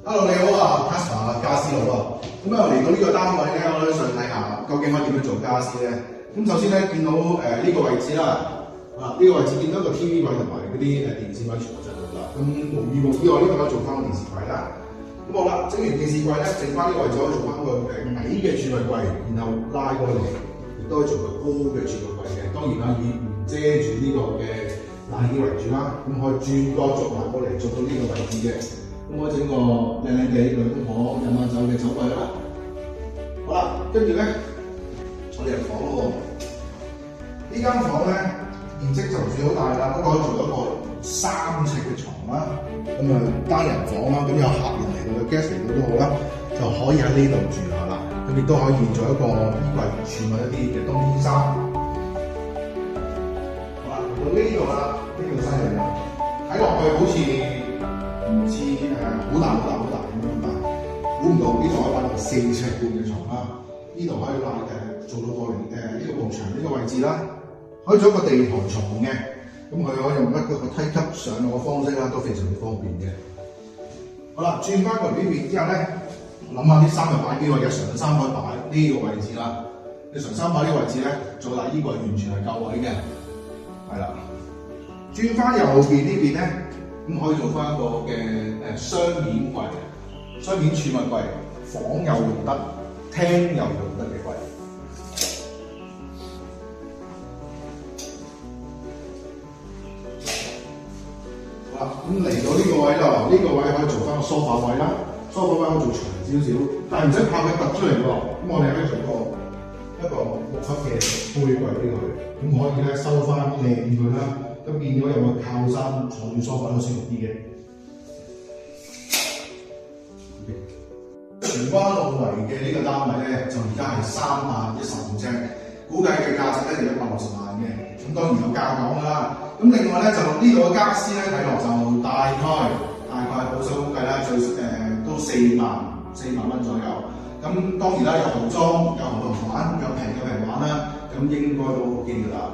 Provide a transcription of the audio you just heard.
Hello， 你好啊 ，Casper 家私佬啊。咁啊嚟到呢個單位咧，我都想睇下究竟可以點樣做家私咧。咁首先咧見到呢個位置啦，呢個位置見到個 TV 位同埋嗰啲電視位全部就到啦。咁無意外呢個可以做翻個電視櫃啦。咁好啦，整完電視櫃咧，剩翻呢個位置可以做翻個矮嘅儲物櫃，然後拉過嚟，亦都可以做個高嘅儲物櫃嘅。當然啦，以唔遮住呢個嘅冷氣為主啦。咁可以轉個軸埋過嚟做到呢個位置嘅。咁我整個靚靚地兩公婆飲下酒嘅酒櫃啦。好啦，跟住咧，我哋入房咯喎。呢間房咧面積就唔算好大啦，不過可以做一個3尺嘅床啦。咁啊單人房啦，咁有客人嚟到嘅 guest 嚟到都好啦，就可以喺呢度住下啦。咁亦都可以做一個衣櫃儲物一啲嘅冬天衫。好啦，到呢度啦，呢度犀利啦，睇落去好似唔似好大咁樣，但估唔到呢度可以擺到4尺半嘅床啦。呢度可以做到個呢個埲牆呢個位置啦，可以做一個地台床嘅。咁佢可以用一個梯級上落嘅方式啦，都非常之方便嘅。好啦，轉翻過嚟呢邊之後咧，諗下啲衫就擺邊個？日常衫可以擺呢個位置啦。日常衫擺呢個位置咧，做大衣櫃完全係夠位嘅。係啦，轉翻右邊呢邊咧。咁可以做翻一個嘅雙面櫃、雙面儲物櫃，房又用得，廳又用得嘅櫃。好啦，咁嚟到呢個位啦，呢個位可以做翻個梳化位啦，梳化位可以做長少少，但係唔使怕佢突出嚟喎。咁我哋可以做一個木級嘅杯櫃俾佢，咁可以咧收翻靚佢啦。咁變咗有個靠山坐住梳化都舒服啲嘅。荃灣路圍嘅呢個單位咧，就而家係315尺，估計嘅價值咧就160萬嘅。咁當然有價講啦。咁另外咧就呢度嘅家私咧睇落就大概保守估計啦，最都4萬蚊左右。咁當然啦，有豪裝，有豪玩，有平玩啦，咁應該都 OK 㗎啦。